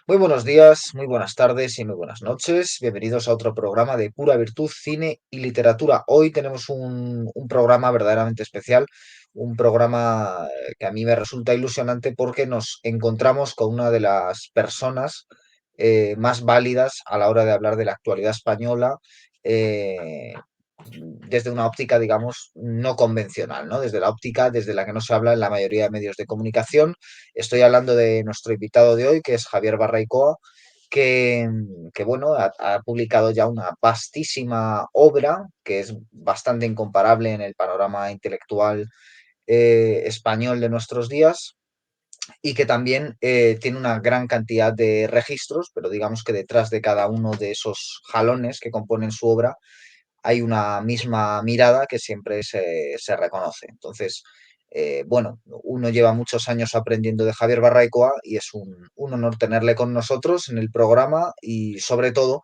Muy buenos días, muy buenas tardes y muy buenas noches. Bienvenidos a otro programa de Pura Virtud, Cine y Literatura. Hoy tenemos un programa verdaderamente especial, un programa que a mí me resulta ilusionante porque nos encontramos con una de las personas más válidas a la hora de hablar de la actualidad española, eh, desde una óptica, digamos, no convencional, ¿no? Desde la óptica desde la que no se habla en la mayoría de medios de comunicación. Estoy hablando de nuestro invitado de hoy, que es Javier Barraicoa, que bueno, ha publicado ya una vastísima obra que es bastante incomparable en el panorama intelectual español de nuestros días y que también tiene una gran cantidad de registros, pero digamos que detrás de cada uno de esos jalones que componen su obra hay una misma mirada que siempre se reconoce. Entonces, bueno, uno lleva muchos años aprendiendo de Javier Barraicoa y es un honor tenerle con nosotros en el programa y sobre todo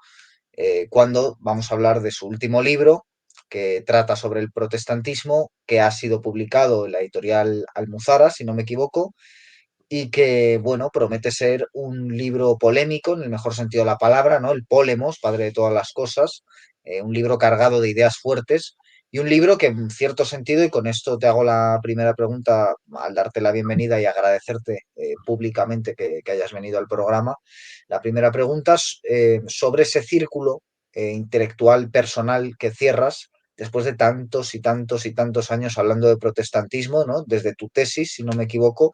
cuando vamos a hablar de su último libro que trata sobre el protestantismo, que ha sido publicado en la editorial Almuzara, si no me equivoco, y que, bueno, promete ser un libro polémico en el mejor sentido de la palabra, ¿no? El Pólemos, padre de todas las cosas, un libro cargado de ideas fuertes y un libro que en cierto sentido, y con esto te hago la primera pregunta al darte la bienvenida y agradecerte públicamente que hayas venido al programa, la primera pregunta es sobre ese círculo intelectual personal que cierras después de tantos y tantos y tantos años hablando de protestantismo, ¿no? Desde tu tesis, si no me equivoco,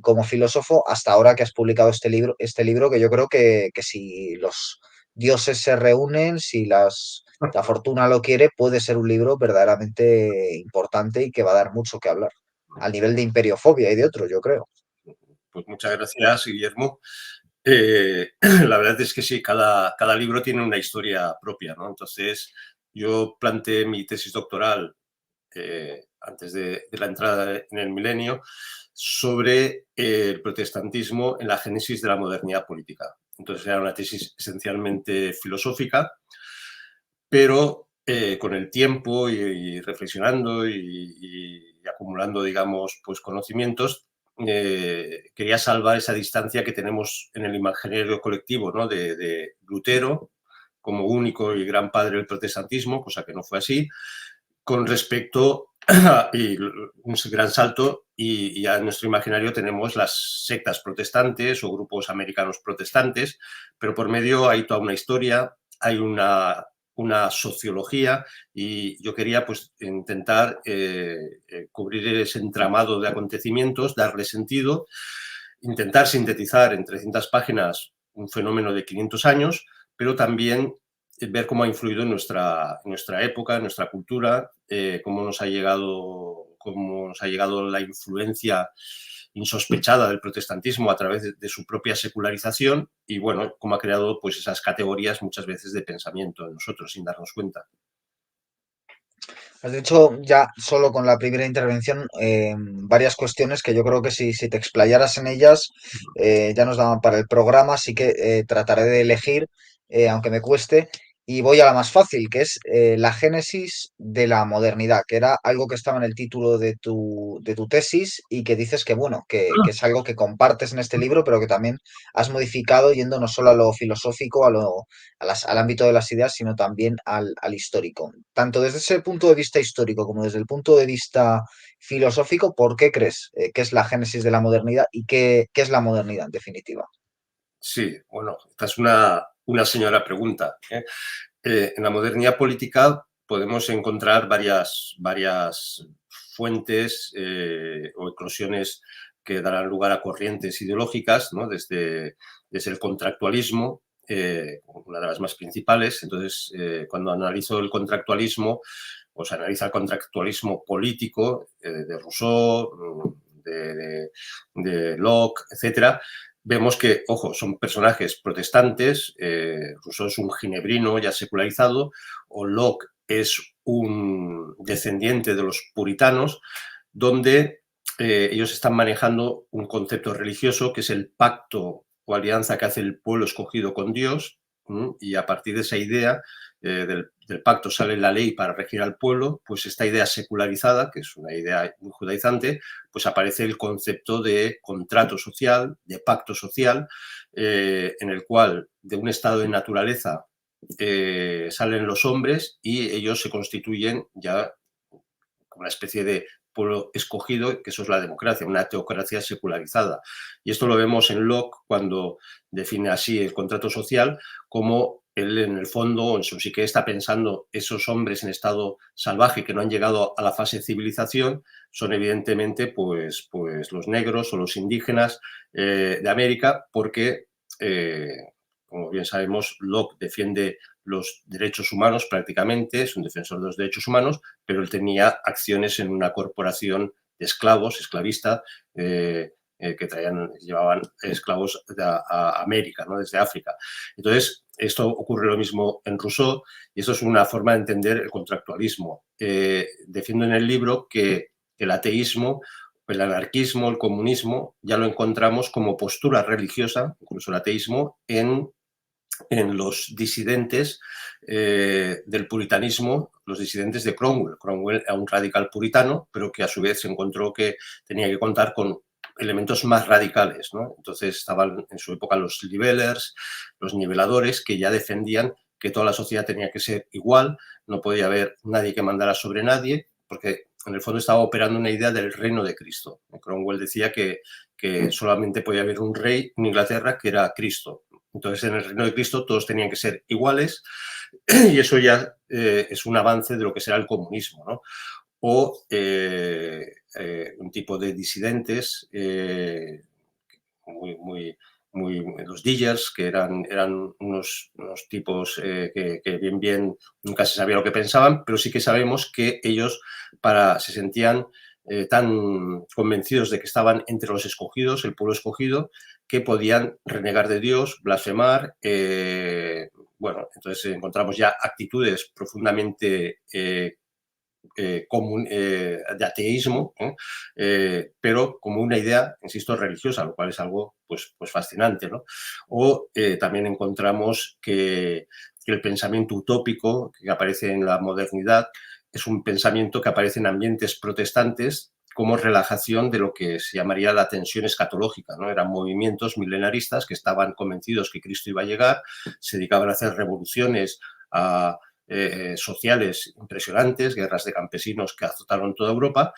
como filósofo hasta ahora que has publicado este libro que yo creo que si los dioses se reúnen, si la fortuna lo quiere, puede ser un libro verdaderamente importante y que va a dar mucho que hablar, al nivel de Imperiofobia y de otros, yo creo. Pues muchas gracias, Guillermo. La verdad es que sí, cada libro tiene una historia propia, ¿no? Entonces, yo planteé mi tesis doctoral antes de la entrada en el milenio sobre el protestantismo en la génesis de la modernidad política. Entonces, era una tesis esencialmente filosófica, pero con el tiempo y reflexionando y acumulando, digamos, pues conocimientos, quería salvar esa distancia que tenemos en el imaginario colectivo, ¿no? de Lutero como único y gran padre del protestantismo, cosa que no fue así, con respecto y un gran salto, y ya en nuestro imaginario tenemos las sectas protestantes o grupos americanos protestantes, pero por medio hay toda una historia, hay una sociología, y yo quería pues intentar cubrir ese entramado de acontecimientos, darle sentido, intentar sintetizar en 300 páginas un fenómeno de 500 años, pero también ver cómo ha influido en nuestra época, en nuestra cultura, cómo nos ha llegado la influencia insospechada del protestantismo a través de su propia secularización y, bueno, cómo ha creado pues, esas categorías muchas veces de pensamiento en nosotros sin darnos cuenta. Has dicho ya solo con la primera intervención varias cuestiones que yo creo que si te explayaras en ellas ya nos daban para el programa, así que trataré de elegir, aunque me cueste, y voy a la más fácil, que es la génesis de la modernidad, que era algo que estaba en el título de tu tesis y que dices que, bueno, que es algo que compartes en este libro, pero que también has modificado yendo no solo a lo filosófico, al ámbito de las ideas, sino también al histórico. Tanto desde ese punto de vista histórico como desde el punto de vista filosófico, ¿por qué crees que es la génesis de la modernidad y qué es la modernidad en definitiva? Sí, bueno, esta es una señora pregunta. En la modernidad política podemos encontrar varias fuentes o eclosiones que darán lugar a corrientes ideológicas, ¿no? Desde el contractualismo, una de las más principales. Entonces, cuando analizo el contractualismo, pues analiza el contractualismo político de Rousseau, de Locke, etcétera. Vemos que, ojo, son personajes protestantes, Rousseau es un ginebrino ya secularizado, o Locke es un descendiente de los puritanos, donde ellos están manejando un concepto religioso que es el pacto o alianza que hace el pueblo escogido con Dios, y a partir de esa idea del pacto sale la ley para regir al pueblo, pues esta idea secularizada, que es una idea muy judaizante, pues aparece el concepto de contrato social, de pacto social, en el cual de un estado de naturaleza salen los hombres y ellos se constituyen ya como una especie de pueblo escogido, que eso es la democracia, una teocracia secularizada. Y esto lo vemos en Locke cuando define así el contrato social, como él en el fondo, en su psique, está pensando esos hombres en estado salvaje que no han llegado a la fase de civilización, son evidentemente pues los negros o los indígenas de América, porque, como bien sabemos, Locke defiende los derechos humanos prácticamente, es un defensor de los derechos humanos, pero él tenía acciones en una corporación de esclavos, esclavista, que llevaban esclavos a América, ¿no? Desde África. Entonces, esto ocurre lo mismo en Rousseau y esto es una forma de entender el contractualismo. Defiendo en el libro que el ateísmo, el anarquismo, el comunismo, ya lo encontramos como postura religiosa, incluso el ateísmo, en los disidentes del puritanismo, los disidentes de Cromwell. Cromwell era un radical puritano, pero que a su vez se encontró que tenía que contar con elementos más radicales, ¿no? Entonces estaban en su época los libelers, los niveladores, que ya defendían que toda la sociedad tenía que ser igual, no podía haber nadie que mandara sobre nadie, porque en el fondo estaba operando una idea del reino de Cristo. Cromwell decía que solamente podía haber un rey en Inglaterra que era Cristo. Entonces, en el reino de Cristo todos tenían que ser iguales y eso ya es un avance de lo que será el comunismo, ¿no? O un tipo de disidentes muy, muy, muy, los Diggers, que eran unos tipos que bien nunca se sabía lo que pensaban, pero sí que sabemos que ellos se sentían tan convencidos de que estaban entre los escogidos, el pueblo escogido, que podían renegar de Dios, blasfemar. Bueno, entonces encontramos ya actitudes profundamente de ateísmo, pero como una idea, insisto, religiosa, lo cual es algo pues fascinante, ¿no? O también encontramos que el pensamiento utópico que aparece en la modernidad es un pensamiento que aparece en ambientes protestantes como relajación de lo que se llamaría la tensión escatológica, ¿no? Eran movimientos milenaristas que estaban convencidos que Cristo iba a llegar, se dedicaban a hacer revoluciones, a sociales impresionantes, guerras de campesinos que azotaron toda Europa,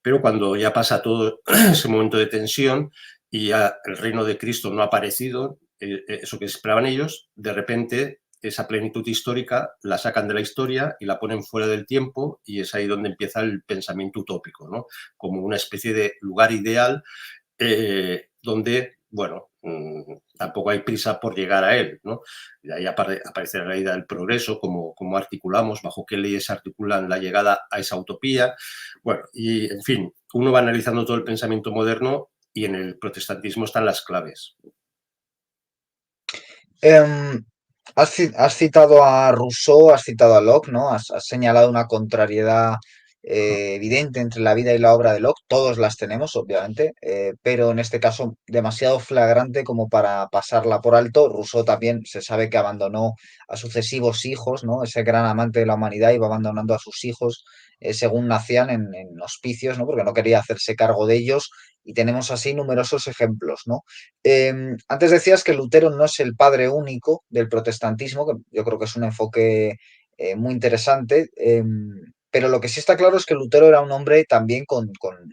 pero cuando ya pasa todo ese momento de tensión y ya el reino de Cristo no ha aparecido, eso que esperaban ellos, de repente esa plenitud histórica la sacan de la historia y la ponen fuera del tiempo y es ahí donde empieza el pensamiento utópico, ¿no? Como una especie de lugar ideal donde, bueno, tampoco hay prisa por llegar a él, ¿no? Y de ahí aparece la idea del progreso, como articulamos, bajo qué leyes articulan la llegada a esa utopía. Bueno, y en fin, uno va analizando todo el pensamiento moderno y en el protestantismo están las claves. Em, has citado a Rousseau, has citado a Locke, ¿no? Has señalado una contrariedad evidente entre la vida y la obra de Locke. Todos las tenemos, obviamente, pero en este caso demasiado flagrante como para pasarla por alto. Rousseau también se sabe que abandonó a sucesivos hijos, ¿no? Ese gran amante de la humanidad iba abandonando a sus hijos según nacían en hospicios, ¿no? Porque no quería hacerse cargo de ellos. Y tenemos así numerosos ejemplos, ¿no? Antes decías que Lutero no es el padre único del protestantismo, que yo creo que es un enfoque muy interesante, pero lo que sí está claro es que Lutero era un hombre también con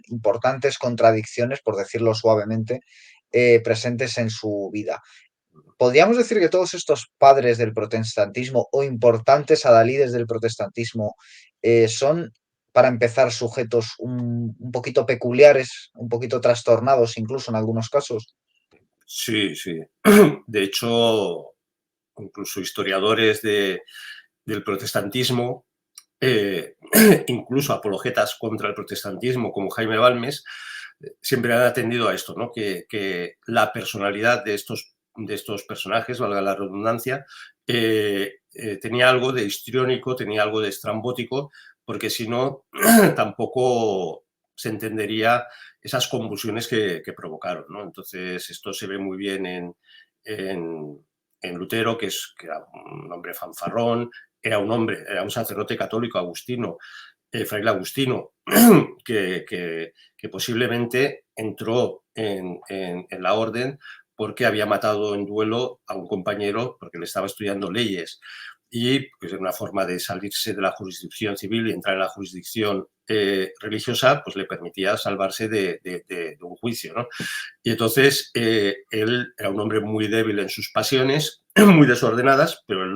importantes contradicciones, por decirlo suavemente, presentes en su vida. ¿Podríamos decir que todos estos padres del protestantismo o importantes adalides del protestantismo son, para empezar, sujetos un poquito peculiares, un poquito trastornados incluso en algunos casos? Sí, sí. De hecho, incluso historiadores del protestantismo, eh, incluso apologetas contra el protestantismo, como Jaime Balmes, siempre han atendido a esto, ¿no? Que la personalidad de estos personajes, valga la redundancia, tenía algo de histriónico, tenía algo de estrambótico, porque si no, tampoco se entendería esas convulsiones que provocaron, ¿no? Entonces, esto se ve muy bien en en Lutero, que era un hombre fanfarrón, era un sacerdote católico agustino, fraile agustino, que posiblemente entró en la orden porque había matado en duelo a un compañero porque le estaba estudiando leyes. Y pues, una forma de salirse de la jurisdicción civil y entrar en la jurisdicción religiosa, pues le permitía salvarse de un juicio, ¿no? Y entonces él era un hombre muy débil en sus pasiones, muy desordenadas, pero él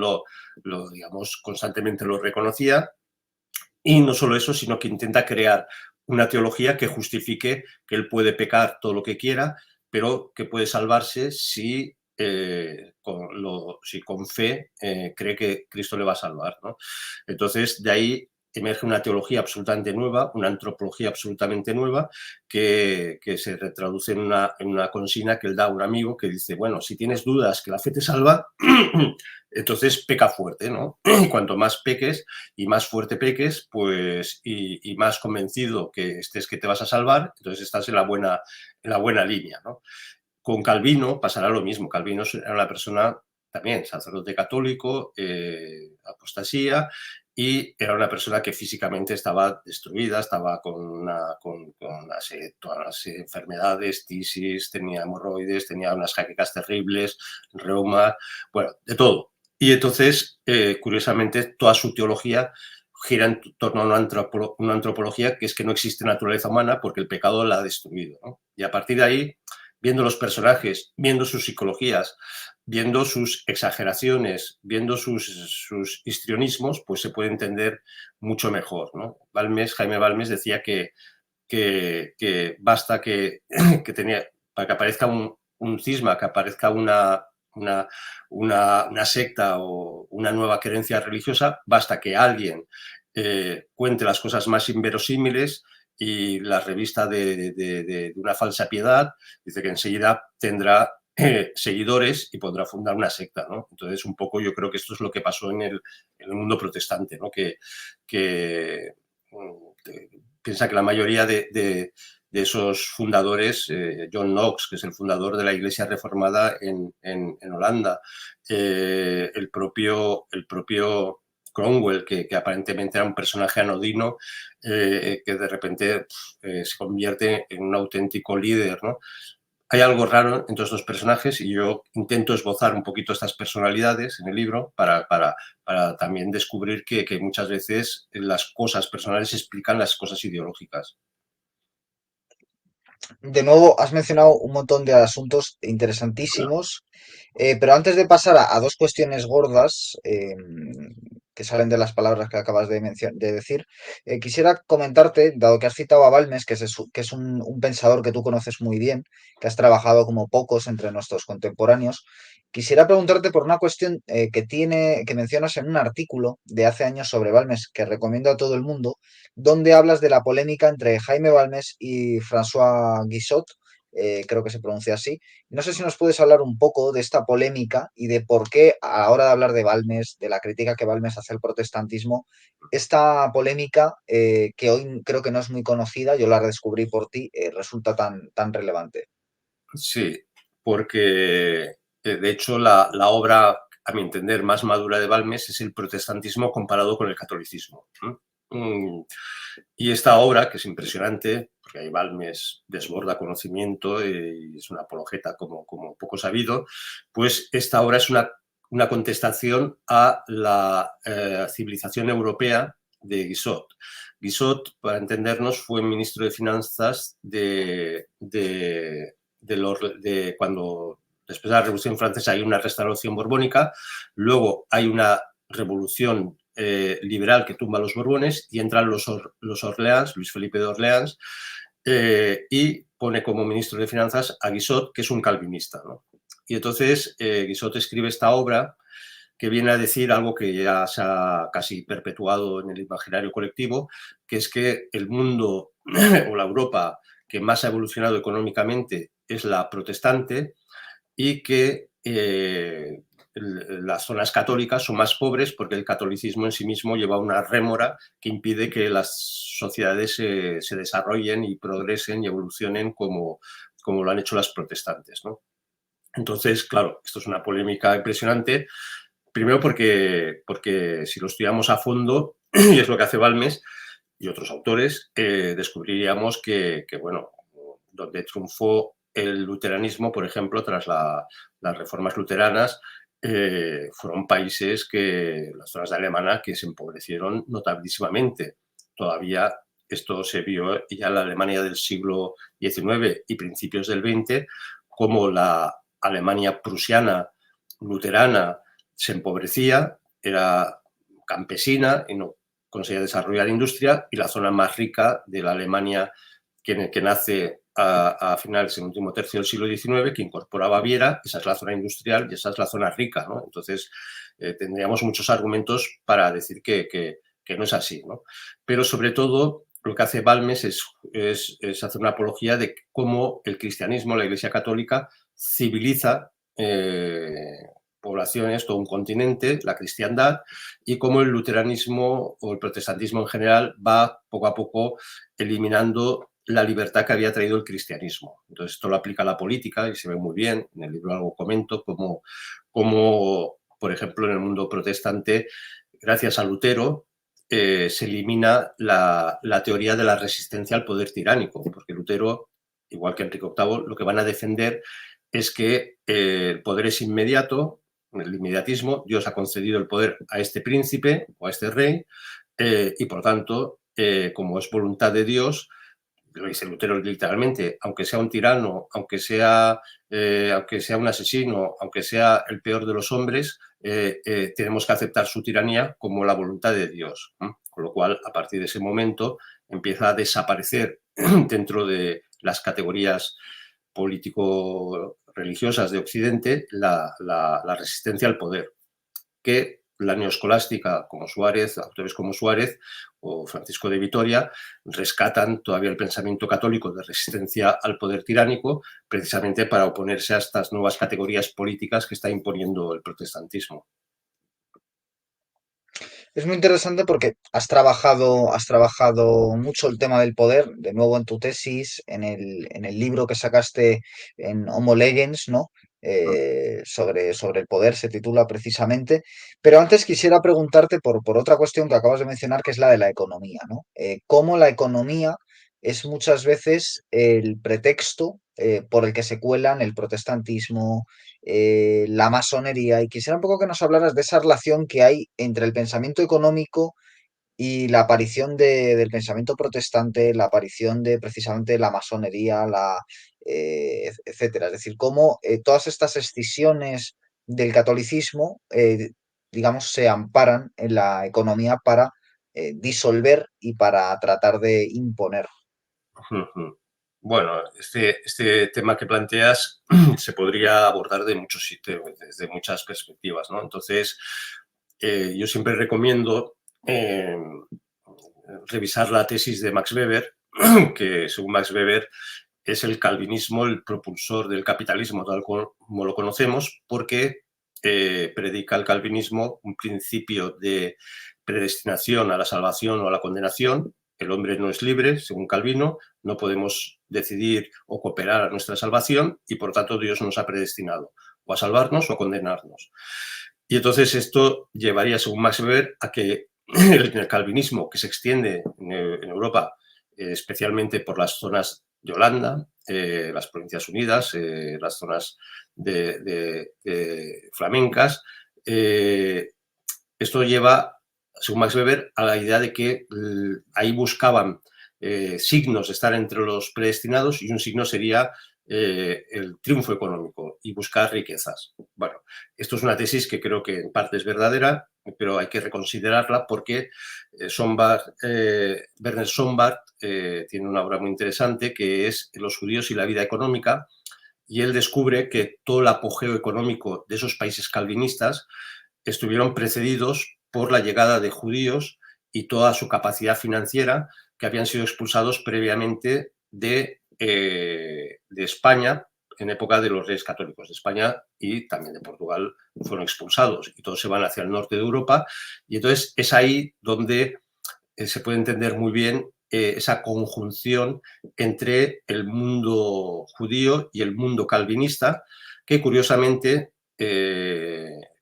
digamos, constantemente lo reconocía. Y no solo eso, sino que intenta crear una teología que justifique que él puede pecar todo lo que quiera, pero que puede salvarse si, si con fe cree que Cristo le va a salvar, ¿no? Entonces, de ahí emerge una teología absolutamente nueva, una antropología absolutamente nueva, que se traduce en una consigna que él da a un amigo que dice, bueno, si tienes dudas que la fe te salva, entonces peca fuerte, ¿no? Y cuanto más peques y más fuerte peques, pues, y más convencido que estés que te vas a salvar, entonces estás en la buena línea, ¿no? Con Calvino pasará lo mismo. Calvino era una persona también sacerdote católico, apostasía, y era una persona que físicamente estaba destruida, estaba con todas las enfermedades, tisis, tenía hemorroides, tenía unas jaquecas terribles, reuma, bueno, de todo. Y entonces, curiosamente, toda su teología gira en torno a una antropología que es que no existe naturaleza humana porque el pecado la ha destruido, ¿no? Y a partir de ahí, viendo los personajes, viendo sus psicologías, viendo sus exageraciones, viendo sus histrionismos, pues se puede entender mucho mejor, ¿no? Jaime Balmes decía que basta para que aparezca un cisma, que aparezca una secta o una nueva creencia religiosa, basta que alguien cuente las cosas más inverosímiles y la revista de una falsa piedad, dice que enseguida tendrá seguidores y podrá fundar una secta, ¿no? Entonces, un poco yo creo que esto es lo que pasó en el mundo protestante, ¿no? Que piensa que la mayoría de esos fundadores, John Knox, que es el fundador de la Iglesia Reformada en Holanda, el propio Cromwell, que aparentemente era un personaje anodino, que de repente se convierte en un auténtico líder, ¿no? Hay algo raro entre estos personajes y yo intento esbozar un poquito estas personalidades en el libro para también descubrir que muchas veces las cosas personales explican las cosas ideológicas. De nuevo, has mencionado un montón de asuntos interesantísimos, pero antes de pasar a dos cuestiones gordas que salen de las palabras que acabas de decir, quisiera comentarte, dado que has citado a Balmes, que es un pensador que tú conoces muy bien, que has trabajado como pocos entre nuestros contemporáneos, quisiera preguntarte por una cuestión que mencionas en un artículo de hace años sobre Balmes, que recomiendo a todo el mundo, donde hablas de la polémica entre Jaime Balmes y François Guissot, creo que se pronuncia así. No sé si nos puedes hablar un poco de esta polémica y de por qué, a la hora de hablar de Balmes, de la crítica que Balmes hace al protestantismo, esta polémica, que hoy creo que no es muy conocida, yo la descubrí por ti, resulta tan relevante. Sí, porque de hecho la obra, a mi entender, más madura de Balmes es el protestantismo comparado con el catolicismo. Y esta obra, que es impresionante, porque ahí Balmes desborda conocimiento y es una apologeta como poco sabido, pues esta obra es una contestación a la civilización europea de Guissot. Guissot, para entendernos, fue ministro de Finanzas cuando después de la Revolución Francesa hay una restauración borbónica, luego hay una revolución liberal que tumba a los Borbones y entran los Orleans, Luis Felipe de Orleans, y pone como ministro de Finanzas a Guissot, que es un calvinista, ¿no? Y entonces Guissot escribe esta obra que viene a decir algo que ya se ha casi perpetuado en el imaginario colectivo, que es que el mundo o la Europa que más ha evolucionado económicamente es la protestante y que las zonas católicas son más pobres porque el catolicismo en sí mismo lleva una rémora que impide que las sociedades se desarrollen y progresen y evolucionen como lo han hecho las protestantes, ¿no? Entonces, claro, esto es una polémica impresionante. Primero porque si lo estudiamos a fondo, y es lo que hace Balmes y otros autores, descubriríamos bueno, donde triunfó el luteranismo, por ejemplo, tras las reformas luteranas, fueron países las zonas de Alemania, que se empobrecieron notabilísimamente. Todavía esto se vio ya en la Alemania del siglo XIX y principios del XX, como la Alemania prusiana, luterana, se empobrecía, era campesina y no conseguía desarrollar industria, y la zona más rica de la Alemania que nace a finales del último tercio del siglo XIX, que incorpora Baviera, esa es la zona industrial y esa es la zona rica, ¿no? Entonces, tendríamos muchos argumentos para decir que no es así, ¿no? Pero sobre todo, lo que hace Balmes es hacer una apología de cómo el cristianismo, la Iglesia Católica, civiliza poblaciones, todo un continente, la cristiandad, y cómo el luteranismo o el protestantismo en general va poco a poco eliminando la libertad que había traído el cristianismo. Entonces, esto lo aplica a la política y se ve muy bien. En el libro algo comento cómo por ejemplo, en el mundo protestante, gracias a Lutero, se elimina la teoría de la resistencia al poder tiránico, porque Lutero, igual que Enrique VIII, lo que van a defender es que el poder es inmediato, el inmediatismo, Dios ha concedido el poder a este príncipe o a este rey, y por tanto, como es voluntad de Dios, lo dice Lutero literalmente, aunque sea un tirano, aunque sea un asesino, aunque sea el peor de los hombres, tenemos que aceptar su tiranía como la voluntad de Dios. Con lo cual, a partir de ese momento, empieza a desaparecer dentro de las categorías político-religiosas de Occidente la resistencia al poder, que la neoscolástica, como Suárez, autores como Suárez o Francisco de Vitoria, rescatan todavía el pensamiento católico de resistencia al poder tiránico, precisamente para oponerse a estas nuevas categorías políticas que está imponiendo el protestantismo. Es muy interesante porque has trabajado mucho el tema del poder, de nuevo en tu tesis, en el libro que sacaste en Homo Legends, ¿no? Sobre el poder, se titula precisamente. Pero antes quisiera preguntarte por otra cuestión que acabas de mencionar, que es la de la economía, ¿no? Cómo la economía es muchas veces el pretexto por el que se cuelan el protestantismo, la masonería, y quisiera un poco que nos hablaras de esa relación que hay entre el pensamiento económico y la aparición del pensamiento protestante, la aparición de precisamente la masonería, etcétera. Es decir, cómo todas estas escisiones del catolicismo, digamos, se amparan en la economía para disolver y para tratar de imponer. Bueno, este tema que planteas se podría abordar de muchos sitios, desde muchas perspectivas, ¿no? Entonces, yo siempre recomiendo revisar la tesis de Max Weber, que según Max Weber es el calvinismo el propulsor del capitalismo tal como lo conocemos, porque predica el calvinismo un principio de predestinación a la salvación o a la condenación. El hombre no es libre, según Calvino, no podemos decidir o cooperar a nuestra salvación y por tanto Dios nos ha predestinado o a salvarnos o a condenarnos. Y entonces esto llevaría, según Max Weber, a que el calvinismo, que se extiende en Europa, especialmente por las zonas de Holanda, las Provincias Unidas, las zonas de flamencas, esto lleva, según Max Weber, a la idea de que ahí buscaban signos de estar entre los predestinados, y un signo sería el triunfo económico y buscar riquezas. Bueno, esto es una tesis que creo que en parte es verdadera, pero hay que reconsiderarla porque Werner Sombart tiene una obra muy interesante que es Los judíos y la vida económica, y él descubre que todo el apogeo económico de esos países calvinistas estuvieron precedidos por la llegada de judíos y toda su capacidad financiera, que habían sido expulsados previamente de España en época de los reyes católicos de España y también de Portugal. Fueron expulsados y todos se van hacia el norte de Europa, y entonces es ahí donde se puede entender muy bien esa conjunción entre el mundo judío y el mundo calvinista, que curiosamente,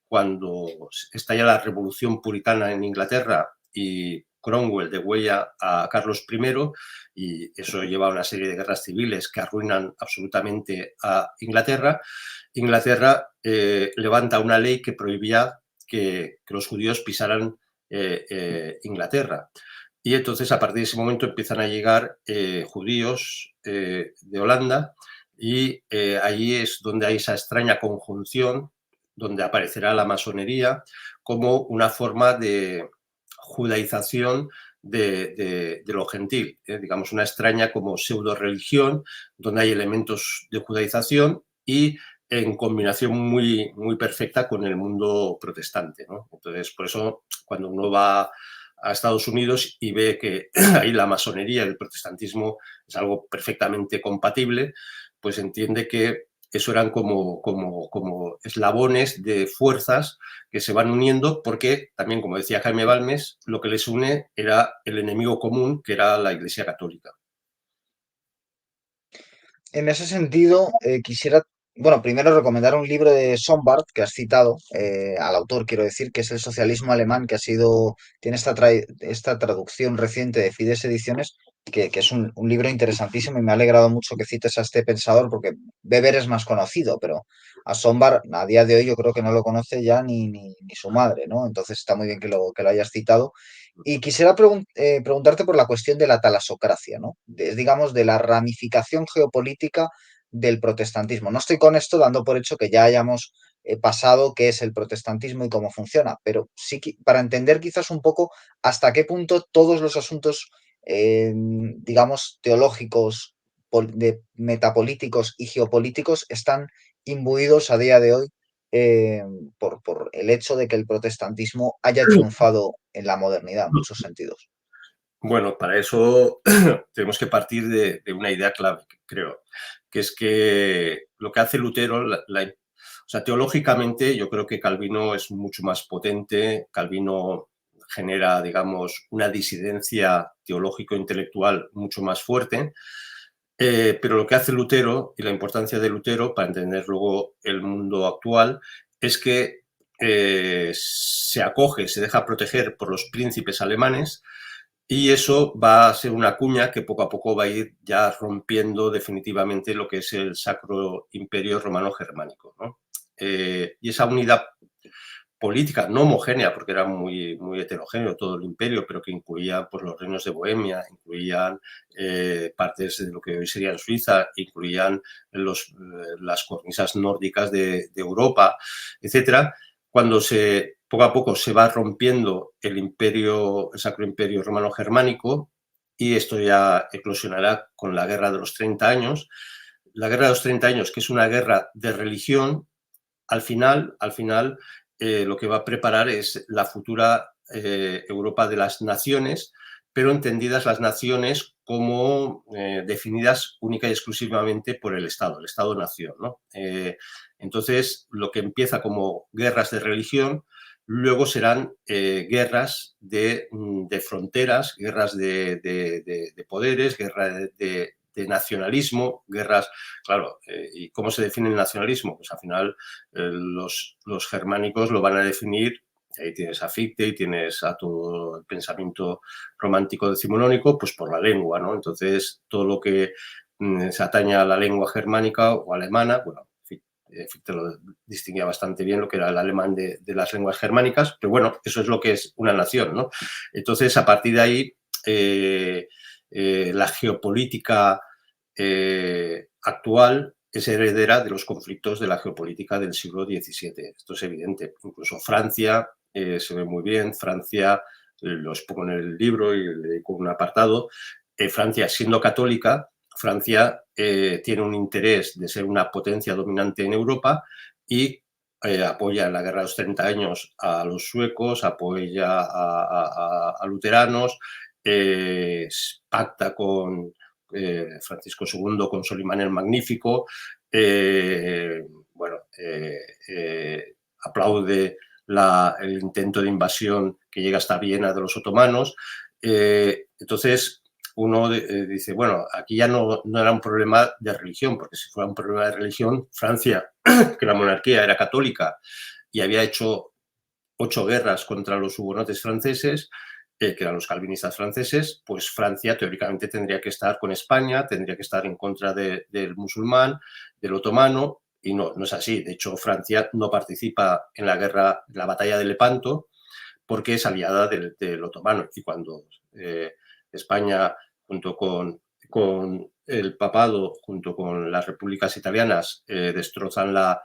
cuando estalla la revolución puritana en Inglaterra y Cromwell degüella a Carlos I, y eso lleva a una serie de guerras civiles que arruinan absolutamente a Inglaterra, levanta una ley que prohibía que los judíos pisaran Inglaterra. Y entonces, a partir de ese momento, empiezan a llegar judíos de Holanda, y allí es donde hay esa extraña conjunción, donde aparecerá la masonería como una forma de judaización de lo gentil, digamos una extraña como pseudo religión, donde hay elementos de judaización y en combinación muy, muy perfecta con el mundo protestante, ¿no? Entonces, por eso, cuando uno va a Estados Unidos y ve que ahí la masonería y el protestantismo es algo perfectamente compatible, pues entiende que eso eran como eslabones de fuerzas que se van uniendo, porque también, como decía Jaime Balmes, lo que les une era el enemigo común, que era la Iglesia Católica. En ese sentido, quisiera, bueno, primero recomendar un libro de Sombart que has citado, al autor, quiero decir, que es El socialismo alemán, que ha sido, tiene esta traducción reciente de Fides Ediciones, que es un libro interesantísimo y me ha alegrado mucho que cites a este pensador, porque Weber es más conocido, pero a Sombart a día de hoy yo creo que no lo conoce ya ni su madre, ¿no? Entonces está muy bien que lo hayas citado. Y quisiera preguntarte por la cuestión de la talasocracia, ¿no? Digamos, de la ramificación geopolítica del protestantismo. No estoy con esto dando por hecho que ya hayamos pasado qué es el protestantismo y cómo funciona, pero sí para entender quizás un poco hasta qué punto todos los asuntos, digamos, teológicos, metapolíticos y geopolíticos están imbuidos a día de hoy eh, por el hecho de que el protestantismo haya triunfado en la modernidad en muchos sentidos. Bueno, para eso tenemos que partir de una idea clave, creo, que es que lo que hace Lutero, o sea, teológicamente yo creo que Calvino es mucho más potente. Calvino genera, digamos, una disidencia teológico-intelectual mucho más fuerte, pero lo que hace Lutero y la importancia de Lutero para entender luego el mundo actual es que se acoge, se deja proteger por los príncipes alemanes, y eso va a ser una cuña que poco a poco va a ir ya rompiendo definitivamente lo que es el Sacro Imperio Romano-Germánico, ¿no? Y esa unidad política, no homogénea, porque era muy, muy heterogéneo todo el imperio, pero que incluía pues, los reinos de Bohemia, incluían partes de lo que hoy sería Suiza, incluían las cornisas nórdicas de Europa, etcétera. Cuando poco a poco se va rompiendo el Sacro Imperio Romano-Germánico, y esto ya eclosionará con la Guerra de los 30 años. La Guerra de los 30 años, que es una guerra de religión, al final lo que va a preparar es la futura Europa de las naciones, pero entendidas las naciones como definidas única y exclusivamente por el Estado-nación, ¿no? Entonces, lo que empieza como guerras de religión, luego serán guerras de fronteras, guerras de poderes, guerras de nacionalismo, guerras, claro. ¿Y cómo se define el nacionalismo? Pues al final los germánicos lo van a definir. Ahí tienes a Fichte y tienes a todo el pensamiento romántico decimonónico, pues por la lengua, ¿no? Entonces, todo lo que se atañe a la lengua germánica o alemana, bueno, Fichte lo distinguía bastante bien lo que era el alemán de las lenguas germánicas, pero bueno, eso es lo que es una nación, ¿no? Entonces, a partir de ahí, la geopolítica actual es heredera de los conflictos de la geopolítica del siglo XVII. Esto es evidente. Incluso Francia se ve muy bien. Francia, lo expongo en el libro y le dedico un apartado. Francia, siendo católica, Francia tiene un interés de ser una potencia dominante en Europa y apoya en la guerra de los 30 años a los suecos, apoya a luteranos, pacta con Francisco II, con Solimán el Magnífico, bueno, aplaude el intento de invasión que llega hasta Viena de los otomanos. Entonces, uno dice, bueno, aquí ya no era un problema de religión, porque si fuera un problema de religión, Francia, que la monarquía era católica y había hecho 8 guerras contra los hugonotes franceses, que eran los calvinistas franceses, pues Francia teóricamente tendría que estar con España, tendría que estar en contra del musulmán, del otomano, y no es así. De hecho, Francia no participa en la guerra, en la batalla de Lepanto, porque es aliada del otomano. Y cuando España, junto con el papado, junto con las repúblicas italianas, destrozan la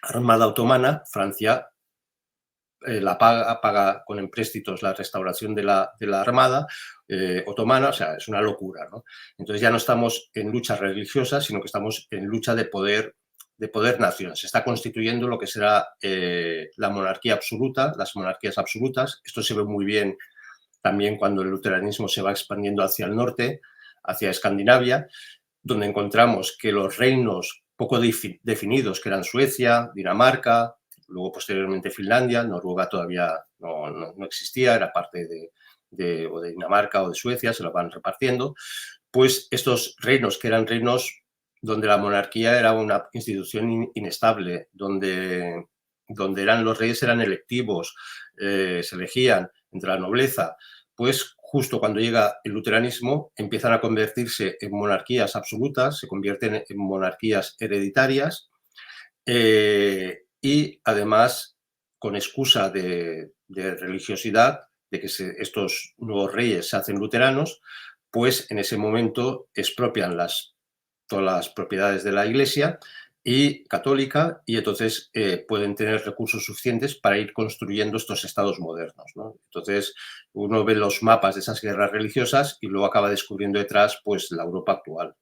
armada otomana, Francia la paga con empréstitos la restauración de la armada otomana, o sea, es una locura, ¿no? Entonces ya no estamos en lucha religiosa, sino que estamos en lucha de poder nación. Se está constituyendo lo que será la monarquía absoluta, las monarquías absolutas. Esto se ve muy bien también cuando el luteranismo se va expandiendo hacia el norte, hacia Escandinavia, donde encontramos que los reinos poco definidos, que eran Suecia, Dinamarca, luego posteriormente Finlandia, Noruega todavía no existía, era parte o de Dinamarca o de Suecia, se lo van repartiendo, pues estos reinos, que eran reinos donde la monarquía era una institución inestable, donde los reyes eran electivos, se elegían entre la nobleza, pues justo cuando llega el luteranismo empiezan a convertirse en monarquías absolutas, se convierten en monarquías hereditarias y además con excusa de religiosidad, de que estos nuevos reyes se hacen luteranos, pues en ese momento expropian todas las propiedades de la Iglesia y católica, y entonces pueden tener recursos suficientes para ir construyendo estos estados modernos, ¿no? Entonces uno ve los mapas de esas guerras religiosas y luego acaba descubriendo detrás pues la Europa actual.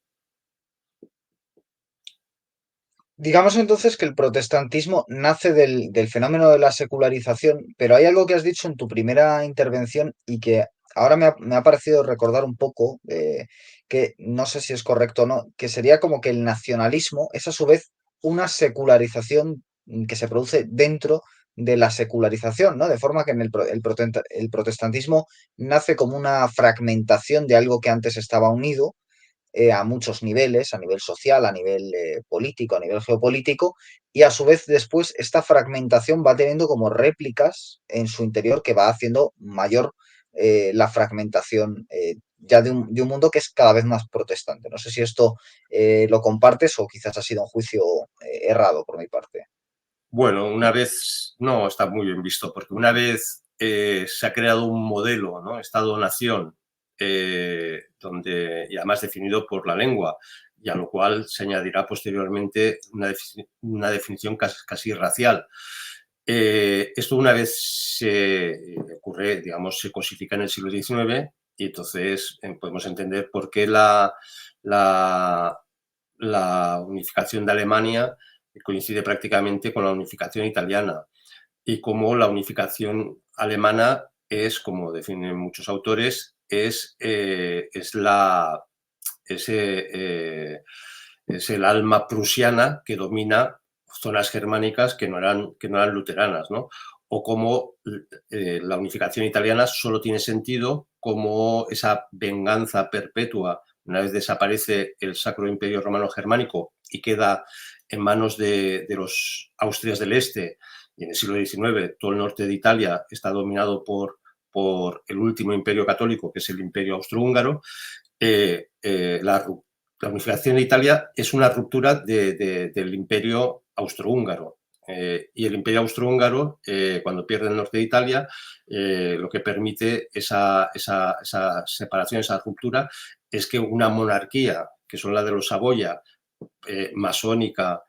Digamos entonces que el protestantismo nace del fenómeno de la secularización, pero hay algo que has dicho en tu primera intervención y que ahora me ha parecido recordar un poco, que no sé si es correcto o no, que sería como que el nacionalismo es a su vez una secularización que se produce dentro de la secularización, ¿no? De forma que en el protestantismo nace como una fragmentación de algo que antes estaba unido a muchos niveles, a nivel social, a nivel político, a nivel geopolítico, y a su vez después esta fragmentación va teniendo como réplicas en su interior que va haciendo mayor la fragmentación ya de un mundo que es cada vez más protestante. No sé si esto lo compartes o quizás ha sido un juicio errado por mi parte. Bueno, una vez, no, está muy bien visto, porque una vez se ha creado un modelo, ¿no? Estado-nación, y además definido por la lengua, y a lo cual se añadirá posteriormente una definición casi racial. Esto una vez se ocurre, digamos, se cosifica en el siglo XIX y entonces podemos entender por qué la, la unificación de Alemania coincide prácticamente con la unificación italiana y cómo la unificación alemana es, como definen muchos autores, es el alma prusiana que domina zonas germánicas que no eran luteranas, ¿no? O como la unificación italiana solo tiene sentido como esa venganza perpetua una vez desaparece el Sacro Imperio Romano Germánico y queda en manos de los Austrias del Este, y en el siglo XIX todo el norte de Italia está dominado por el último imperio católico, que es el Imperio Austrohúngaro, la unificación de Italia es una ruptura del imperio austrohúngaro. Y el imperio austrohúngaro, cuando pierde el norte de Italia, lo que permite esa separación, esa ruptura, es que una monarquía, que son la de los Saboya, masónica,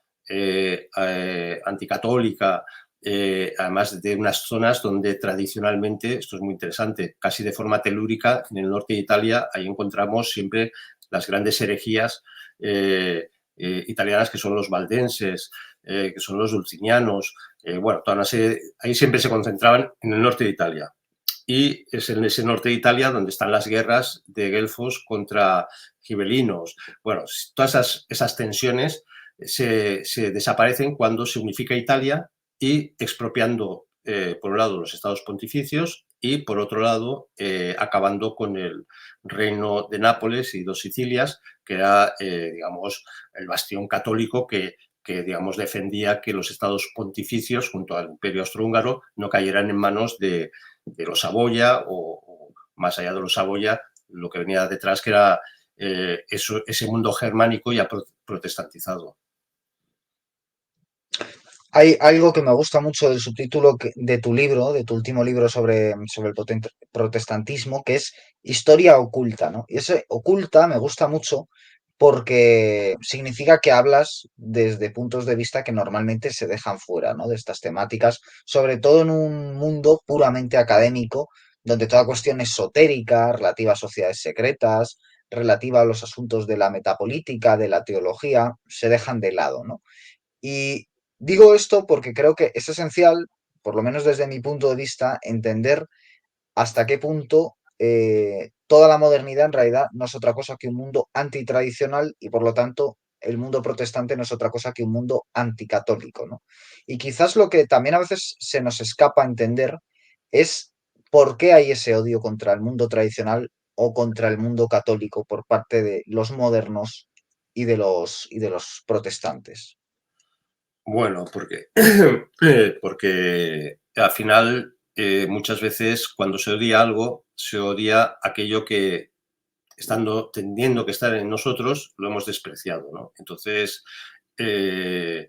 anticatólica, además de unas zonas donde tradicionalmente, esto es muy interesante, casi de forma telúrica, en el norte de Italia, ahí encontramos siempre las grandes herejías italianas, que son los valdenses, que son los dulcinianos, bueno, toda una serie, ahí siempre se concentraban en el norte de Italia. Y es en ese norte de Italia donde están las guerras de guelfos contra gibelinos. Bueno, todas esas tensiones se desaparecen cuando se unifica Italia y expropiando, por un lado, los estados pontificios y, por otro lado, acabando con el reino de Nápoles y dos Sicilias, que era, digamos, el bastión católico que, digamos, defendía que los estados pontificios, junto al Imperio Austrohúngaro, no cayeran en manos de los Saboya o, más allá de los Saboya, lo que venía detrás, que era ese mundo germánico ya protestantizado. Hay algo que me gusta mucho del subtítulo de tu libro, de tu último libro sobre el protestantismo, que es Historia oculta, ¿no? Y ese oculta me gusta mucho porque significa que hablas desde puntos de vista que normalmente se dejan fuera, ¿no? De estas temáticas, sobre todo en un mundo puramente académico, donde toda cuestión esotérica, relativa a sociedades secretas, relativa a los asuntos de la metapolítica, de la teología, se dejan de lado, ¿no? Y digo esto porque creo que es esencial, por lo menos desde mi punto de vista, entender hasta qué punto toda la modernidad en realidad no es otra cosa que un mundo antitradicional y por lo tanto el mundo protestante no es otra cosa que un mundo anticatólico, ¿no? Y quizás lo que también a veces se nos escapa entender es por qué hay ese odio contra el mundo tradicional o contra el mundo católico por parte de los modernos y de los protestantes. Bueno, porque, porque al final muchas veces cuando se odia algo, se odia aquello que estando, tendiendo que estar en nosotros, lo hemos despreciado, ¿no? Entonces, eh,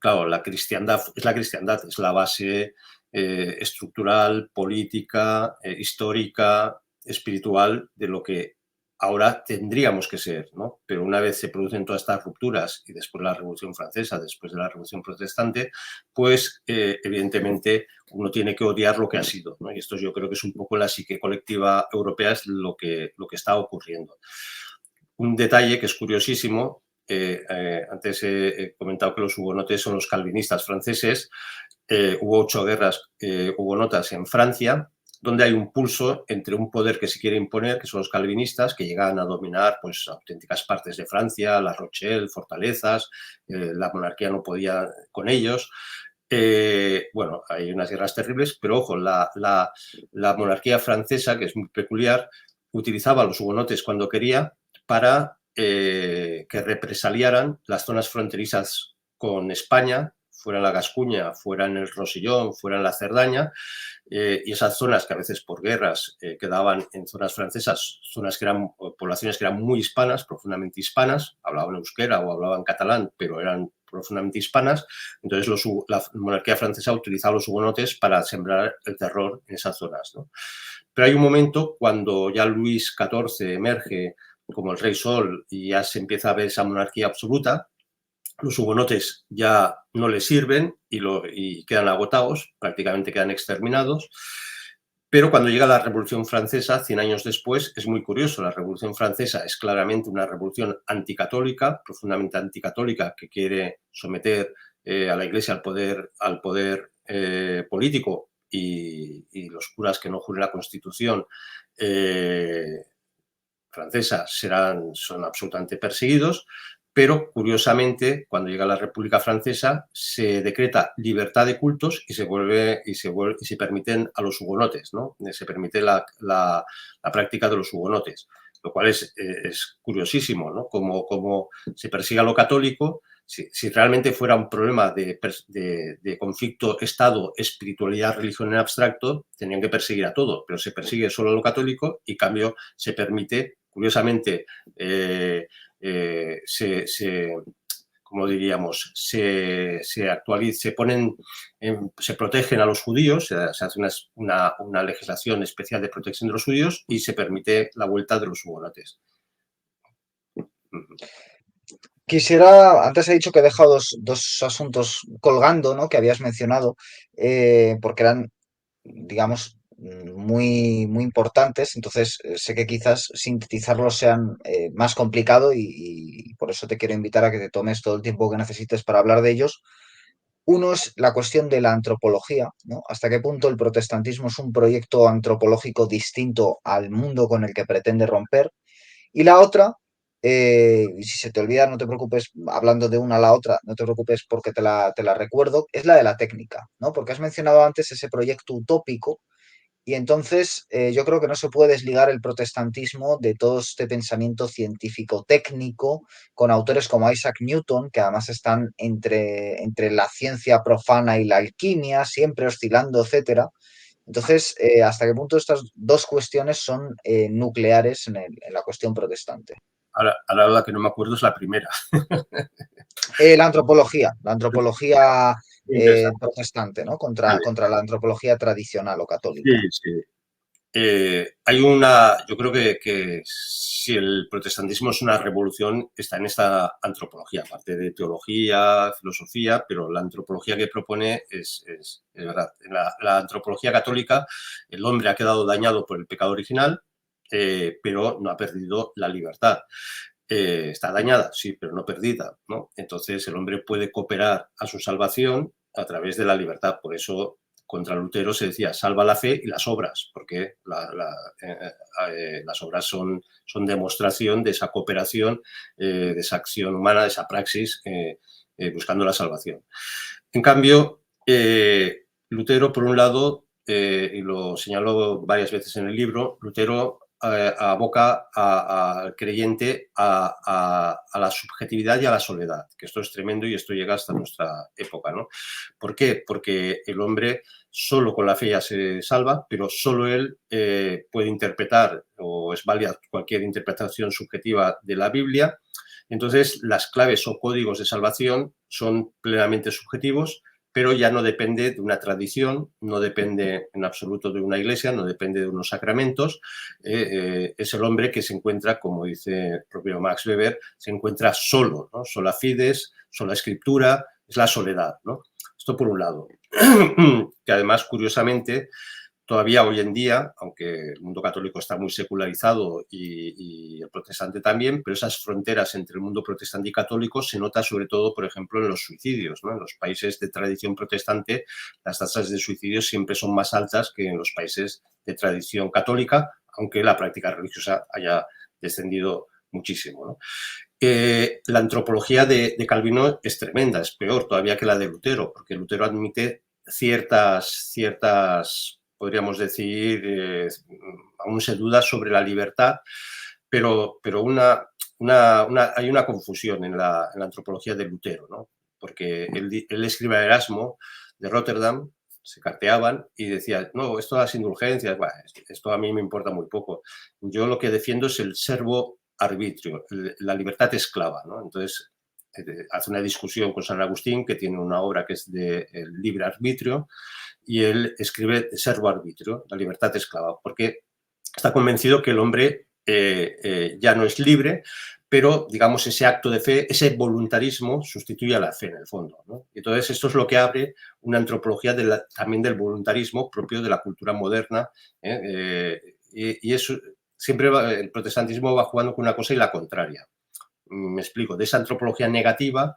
claro, la cristiandad, es la base estructural, política, histórica, espiritual de lo que ahora tendríamos que ser, ¿no? Pero una vez se producen todas estas rupturas y después la Revolución Francesa, después de la Revolución Protestante, pues evidentemente uno tiene que odiar lo que ha sido, ¿no? Y esto yo creo que es un poco la psique colectiva europea, es lo que está ocurriendo. Un detalle que es curiosísimo, antes he comentado que los hugonotes son los calvinistas franceses, hubo 8 guerras hugonotas en Francia, donde hay un pulso entre un poder que se quiere imponer, que son los calvinistas, que llegan a dominar pues, auténticas partes de Francia, La Rochelle, fortalezas, la monarquía no podía con ellos. Bueno, hay unas guerras terribles, pero ojo, la monarquía francesa, que es muy peculiar, utilizaba a los hugonotes cuando quería para que represaliaran las zonas fronterizas con España, fuera en la Gascuña, fuera en el Rosellón, fuera en la Cerdaña, y esas zonas que a veces por guerras quedaban en zonas francesas, zonas que eran, poblaciones que eran muy hispanas, profundamente hispanas, hablaban euskera o hablaban catalán, pero eran profundamente hispanas, entonces la monarquía francesa utilizaba los hugonotes para sembrar el terror en esas zonas, ¿no? Pero hay un momento cuando ya Luis XIV emerge como el rey Sol y ya se empieza a ver esa monarquía absoluta, los hugonotes ya no les sirven y quedan agotados, prácticamente quedan exterminados. Pero cuando llega la Revolución Francesa, 100 años después, es muy curioso. La Revolución Francesa es claramente una revolución anticatólica, profundamente anticatólica, que quiere someter a la Iglesia al poder político y los curas que no juren la Constitución francesa son absolutamente perseguidos, pero curiosamente, cuando llega la República Francesa, se decreta libertad de cultos y se permiten a los hugonotes, ¿no? Se permite la práctica de los hugonotes, lo cual es curiosísimo, ¿no? Como se persigue a lo católico. Si realmente fuera un problema de conflicto Estado, espiritualidad, religión en abstracto, tendrían que perseguir a todo, pero se persigue solo a lo católico y, en cambio, se permite, curiosamente, como diríamos, se protegen a los judíos, se hace una legislación especial de protección de los judíos y se permite la vuelta de los hugonotes. Quisiera, antes he dicho que he dejado dos asuntos colgando, ¿no? Que habías mencionado, porque eran, digamos, muy, muy importantes. Entonces, sé que quizás sintetizarlos sean más complicado y por eso te quiero invitar a que te tomes todo el tiempo que necesites para hablar de ellos. Uno es la cuestión de la antropología, ¿no? Hasta qué punto el protestantismo es un proyecto antropológico distinto al mundo con el que pretende romper. Y la otra, y si se te olvida, no te preocupes, hablando de una a la otra, no te preocupes porque te la recuerdo, es la de la técnica, ¿no? Porque has mencionado antes ese proyecto utópico Y entonces yo creo que no se puede desligar el protestantismo de todo este pensamiento científico técnico con autores como Isaac Newton, que además están entre la ciencia profana y la alquimia, siempre oscilando, etcétera. Entonces, ¿hasta qué punto estas dos cuestiones son nucleares en la cuestión protestante? Ahora la que no me acuerdo es la primera. La antropología Interesante. protestante, ¿no? Vale. Contra la antropología tradicional o Sí, católica. sí. Yo creo que si el protestantismo es una revolución, está en esta antropología, aparte de teología, filosofía, pero la antropología que propone es verdad. En la antropología católica, el hombre ha quedado dañado por el pecado original, pero no ha perdido la libertad. Está dañada, sí, pero no perdida, ¿no? Entonces el hombre puede cooperar a su salvación a través de la libertad. Por eso contra Lutero se decía salva la fe y las obras, porque las obras son demostración de esa cooperación, de esa acción humana, de esa praxis, buscando la salvación. En cambio, Lutero, por un lado, y lo señaló varias veces en el libro, Lutero aboca al creyente a la subjetividad y a la soledad, que esto es tremendo y esto llega hasta nuestra época, ¿no? ¿Por qué? Porque el hombre solo con la fe ya se salva, pero solo él puede interpretar o es válida cualquier interpretación subjetiva de la Biblia. Entonces, las claves o códigos de salvación son plenamente subjetivos, pero ya no depende de una tradición, no depende en absoluto de una iglesia, no depende de unos sacramentos. Es el hombre que se encuentra, como dice el propio Max Weber, se encuentra solo, ¿no? Sola fides, sola escritura, es la soledad, ¿no? Esto por un lado. Que además, curiosamente, todavía hoy en día, aunque el mundo católico está muy secularizado y el protestante también, pero esas fronteras entre el mundo protestante y católico se nota sobre todo, por ejemplo, en los suicidios, ¿no? En los países de tradición protestante, las tasas de suicidios siempre son más altas que en los países de tradición católica, aunque la práctica religiosa haya descendido muchísimo, ¿no? La antropología de Calvino es tremenda, es peor todavía que la de Lutero, porque Lutero admite ciertas podríamos decir, aún se duda sobre la libertad, pero hay una confusión en la antropología de Lutero, ¿no? Porque él escribe a Erasmo de Rotterdam, se carteaban y decía, no, esto de las indulgencias, bueno, esto a mí me importa muy poco. Yo lo que defiendo es el servo arbitrio, la libertad esclava, ¿no? Entonces, hace una discusión con San Agustín, que tiene una obra que es de el libre arbitrio, y él escribe servo arbitrio, la libertad esclava, porque está convencido que el hombre ya no es libre, pero digamos ese acto de fe, ese voluntarismo sustituye a la fe en el fondo, ¿no? Entonces esto es lo que abre una antropología también del voluntarismo propio de la cultura moderna, y eso siempre el protestantismo va jugando con una cosa y la contraria. Me explico, de esa antropología negativa,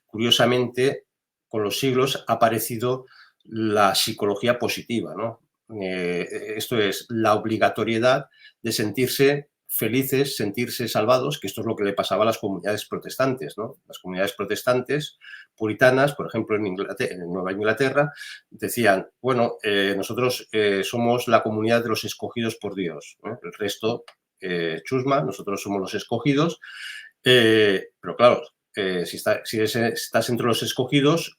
curiosamente, con los siglos ha aparecido la psicología positiva, ¿no? Esto es la obligatoriedad de sentirse felices, sentirse salvados, que esto es lo que le pasaba a las comunidades protestantes, ¿no? Las comunidades protestantes puritanas, por ejemplo, en Nueva Inglaterra, decían, bueno, nosotros somos la comunidad de los escogidos por Dios, ¿no? El resto, chusma, nosotros somos los escogidos, pero claro, si estás entre los escogidos,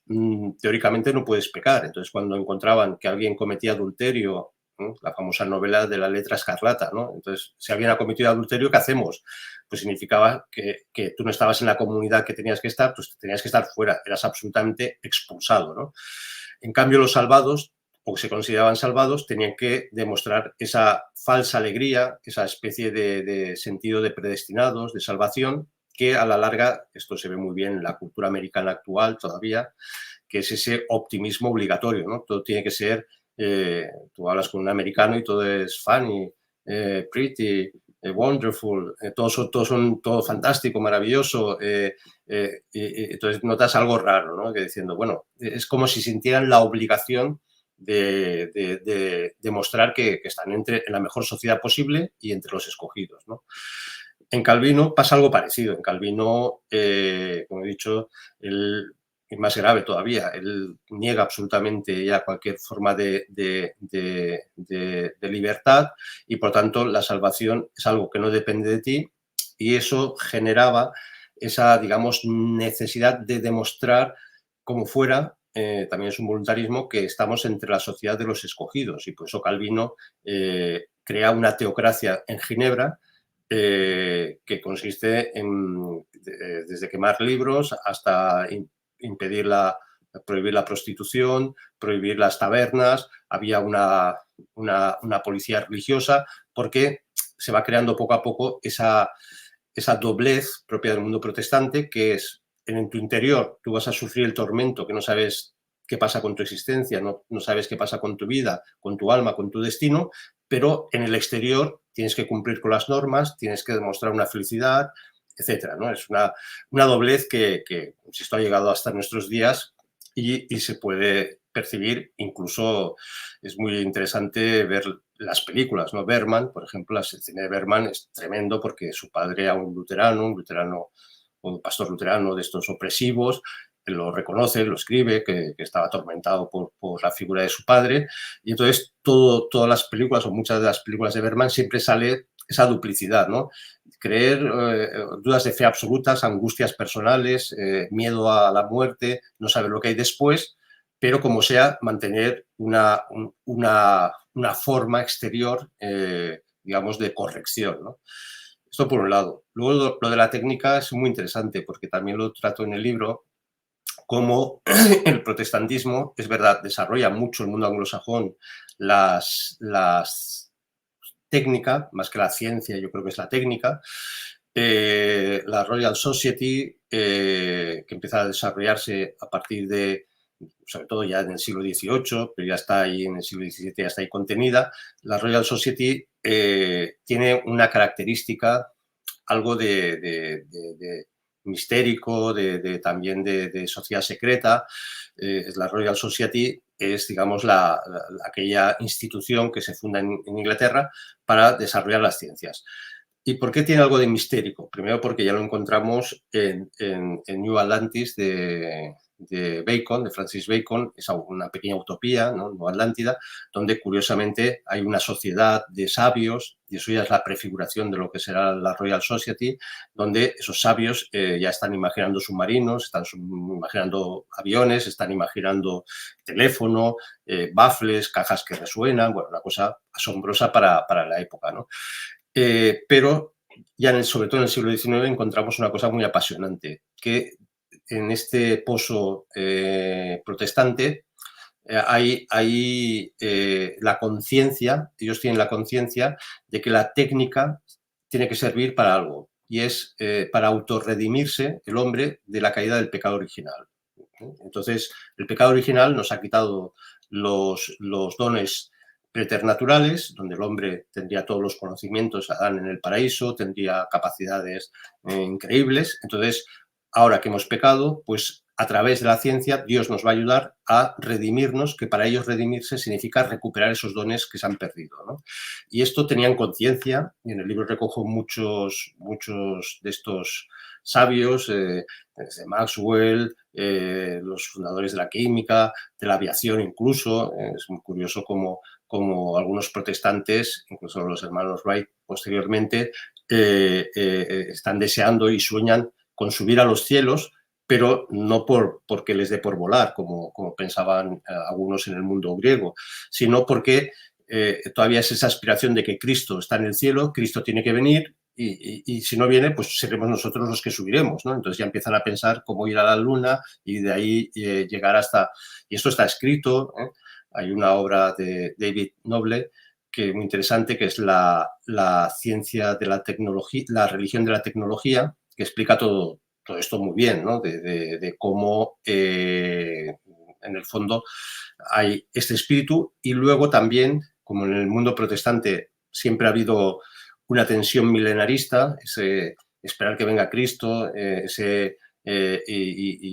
teóricamente no puedes pecar. Entonces, cuando encontraban que alguien cometía adulterio, ¿no? La famosa novela de la letra escarlata, ¿no? Entonces, si alguien ha cometido adulterio, ¿qué hacemos? Pues significaba que tú no estabas en la comunidad que tenías que estar, pues tenías que estar fuera, eras absolutamente expulsado, ¿no? En cambio, los salvados, o que se consideraban salvados, tenían que demostrar esa falsa alegría, esa especie de sentido de predestinados, de salvación, que a la larga, esto se ve muy bien en la cultura americana actual todavía, que es ese optimismo obligatorio, ¿no? Todo tiene que ser, tú hablas con un americano y todo es funny, pretty, wonderful, todo fantástico, maravilloso, entonces notas algo raro, ¿no? Que diciendo, bueno, es como si sintieran la obligación de demostrar que están en la mejor sociedad posible y entre los escogidos, ¿no? En Calvino pasa algo parecido. En Calvino, como he dicho, él y más grave todavía, él niega absolutamente ya cualquier forma de libertad y por tanto la salvación es algo que no depende de ti y eso generaba esa, digamos, necesidad de demostrar como fuera, también es un voluntarismo, que estamos entre la sociedad de los escogidos y por eso Calvino crea una teocracia en Ginebra que consiste en desde quemar libros hasta impedir prohibir la prostitución, prohibir las tabernas, había una policía religiosa, porque se va creando poco a poco esa doblez propia del mundo protestante, que es en tu interior tú vas a sufrir el tormento, que no sabes qué pasa con tu existencia, no sabes qué pasa con tu vida, con tu alma, con tu destino, pero en el exterior tienes que cumplir con las normas, tienes que demostrar una felicidad, etcétera, ¿no? Es una doblez que insisto, ha llegado hasta nuestros días y se puede percibir, incluso es muy interesante ver las películas, ¿no? Bergman, por ejemplo, el cine de Bergman es tremendo porque su padre era un luterano, un pastor luterano de estos opresivos, lo reconoce, lo escribe, que estaba atormentado por la figura de su padre, y entonces todas las películas o muchas de las películas de Bergman siempre sale esa duplicidad, ¿no? Creer, dudas de fe absolutas, angustias personales, miedo a la muerte, no saber lo que hay después, pero como sea, mantener una forma exterior, digamos, de corrección, ¿no? Esto por un lado. Luego lo de la técnica es muy interesante porque también lo trato en el libro, como el protestantismo, es verdad, desarrolla mucho el mundo anglosajón las técnicas, más que la ciencia, yo creo que es la técnica. La Royal Society, que empieza a desarrollarse a partir de, sobre todo ya en el siglo XVIII, pero ya está ahí en el siglo XVII, ya está ahí contenida. La Royal Society tiene una característica, algo de mistérico, también de sociedad secreta. La Royal Society es, digamos, aquella institución que se funda en Inglaterra para desarrollar las ciencias. ¿Y por qué tiene algo de mistérico? Primero porque ya lo encontramos en New Atlantis de Bacon, de Francis Bacon, es una pequeña utopía, ¿no? Nueva Atlántida, donde curiosamente hay una sociedad de sabios, y eso ya es la prefiguración de lo que será la Royal Society, donde esos sabios ya están imaginando submarinos, están imaginando aviones, están imaginando teléfono, baffles, cajas que resuenan, bueno, una cosa asombrosa para la época, ¿no? Pero ya sobre todo en el siglo XIX encontramos una cosa muy apasionante, que en este pozo protestante hay la conciencia, ellos tienen la conciencia de que la técnica tiene que servir para algo, y es para autorredimirse el hombre de la caída del pecado original. Entonces, el pecado original nos ha quitado los dones preternaturales, donde el hombre tendría todos los conocimientos, Adán en el paraíso, tendría capacidades increíbles. Entonces, ahora que hemos pecado, pues a través de la ciencia Dios nos va a ayudar a redimirnos, que para ellos redimirse significa recuperar esos dones que se han perdido, ¿no? Y esto tenían conciencia, y en el libro recojo muchos de estos sabios, desde Maxwell, los fundadores de la química, de la aviación incluso. Es muy curioso como algunos protestantes, incluso los hermanos Wright posteriormente, están deseando y sueñan con subir a los cielos, pero no porque les dé por volar, como pensaban algunos en el mundo griego, sino porque todavía es esa aspiración de que Cristo está en el cielo, Cristo tiene que venir, y si no viene, pues seremos nosotros los que subiremos, ¿no? Entonces ya empiezan a pensar cómo ir a la luna y de ahí llegar hasta... Y esto está escrito, ¿eh? Hay una obra de David Noble que es muy interesante, que es la ciencia de la tecnología, la religión de la tecnología, que explica todo esto muy bien, ¿no? De cómo en el fondo hay este espíritu, y luego también, como en el mundo protestante siempre ha habido una tensión milenarista, ese esperar que venga Cristo, y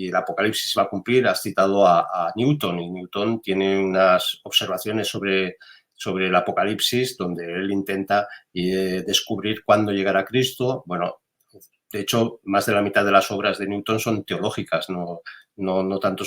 el Apocalipsis va a cumplir. Has citado a Newton, y Newton tiene unas observaciones sobre el Apocalipsis, donde él intenta descubrir cuándo llegará Cristo. Bueno, de hecho, más de la mitad de las obras de Newton son teológicas, no tanto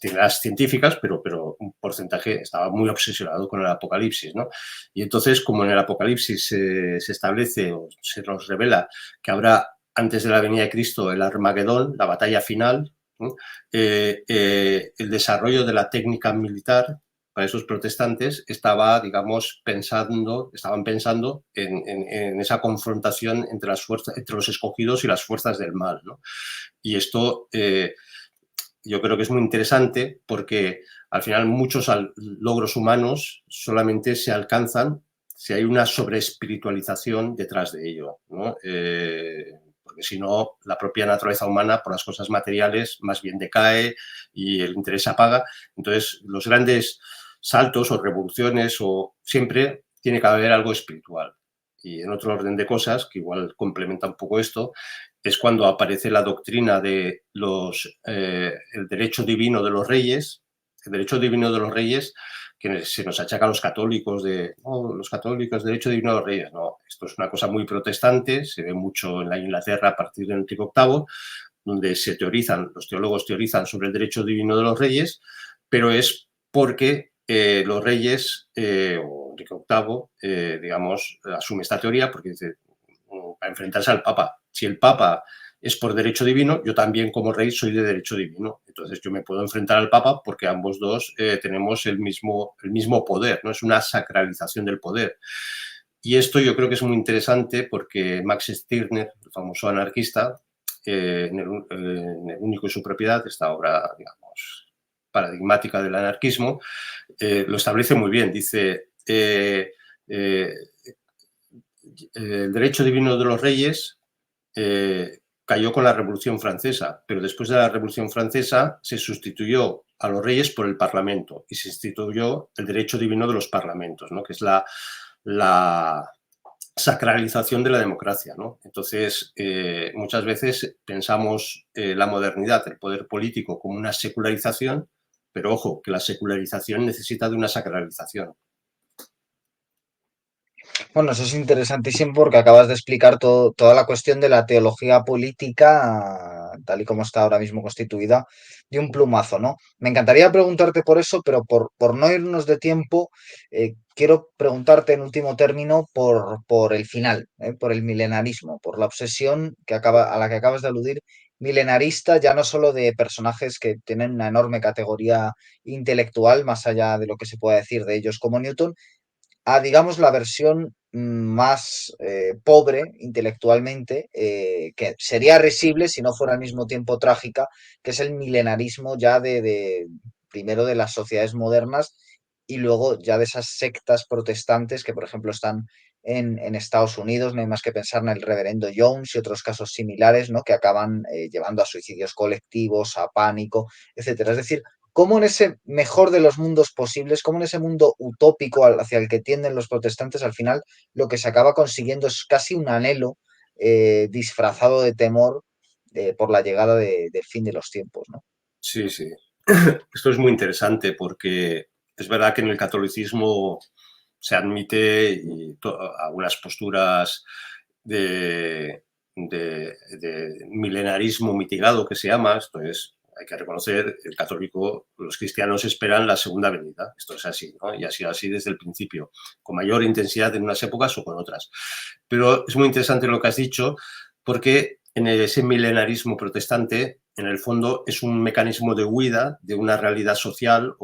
tiene las científicas, pero un porcentaje estaba muy obsesionado con el Apocalipsis, ¿no? Y entonces, como en el Apocalipsis se establece o se nos revela que habrá antes de la venida de Cristo el Armagedón, la batalla final, ¿no? El desarrollo de la técnica militar para esos protestantes estaban pensando en esa confrontación entre los escogidos y las fuerzas del mal, ¿no? Y esto yo creo que es muy interesante porque al final muchos logros humanos solamente se alcanzan si hay una sobreespiritualización detrás de ello, ¿no? Porque si no, la propia naturaleza humana, por las cosas materiales, más bien decae y el interés se apaga. Entonces, los grandes saltos o revoluciones siempre tiene que haber algo espiritual. Y en otro orden de cosas, que igual complementa un poco esto, es cuando aparece la doctrina de el derecho divino de los reyes, el derecho divino de los reyes, que se nos achaca a los católicos los católicos, derecho divino de los reyes. No, esto es una cosa muy protestante, se ve mucho en la Inglaterra a partir del Enrique VIII, donde los teólogos teorizan sobre el derecho divino de los reyes, pero es porque los reyes, o Enrique VIII, asume esta teoría porque dice, para enfrentarse al Papa. Si el Papa es por derecho divino, yo también como rey soy de derecho divino. Entonces yo me puedo enfrentar al Papa porque ambos dos tenemos el mismo poder, ¿no? Es una sacralización del poder. Y esto yo creo que es muy interesante porque Max Stirner, el famoso anarquista, en el Único y su propiedad, esta obra, digamos, paradigmática del anarquismo, lo establece muy bien. Dice, el derecho divino de los reyes cayó con la Revolución Francesa, pero después de la Revolución Francesa se sustituyó a los reyes por el Parlamento y se instituyó el derecho divino de los parlamentos, ¿no? Que es la sacralización de la democracia, ¿no? Entonces, muchas veces pensamos la modernidad, el poder político, como una secularización, pero ojo, que la secularización necesita de una sacralización. Bueno, eso es interesantísimo porque acabas de explicar toda la cuestión de la teología política, tal y como está ahora mismo constituida, de un plumazo, ¿no? Me encantaría preguntarte por eso, pero por no irnos de tiempo, quiero preguntarte en último término por el final, por el milenarismo, por la obsesión a la que acabas de aludir, milenarista, ya no solo de personajes que tienen una enorme categoría intelectual, más allá de lo que se pueda decir de ellos como Newton, a, digamos, la versión más pobre intelectualmente, que sería risible si no fuera al mismo tiempo trágica, que es el milenarismo ya primero de las sociedades modernas y luego ya de esas sectas protestantes que, por ejemplo, están en Estados Unidos. No hay más que pensar en el reverendo Jones y otros casos similares, ¿no? Que acaban llevando a suicidios colectivos, a pánico, etcétera. Es decir, cómo en ese mejor de los mundos posibles, cómo en ese mundo utópico hacia el que tienden los protestantes, al final lo que se acaba consiguiendo es casi un anhelo disfrazado de temor por la llegada del fin de los tiempos, ¿no? Sí, sí. Esto es muy interesante porque es verdad que en el catolicismo se admite algunas posturas de milenarismo mitigado que se llama. Esto es, hay que reconocer, el católico, los cristianos esperan la segunda venida. Esto es así, ¿no? Y ha sido así desde el principio, con mayor intensidad en unas épocas o con otras. Pero es muy interesante lo que has dicho porque en ese milenarismo protestante, en el fondo, es un mecanismo de huida de una realidad social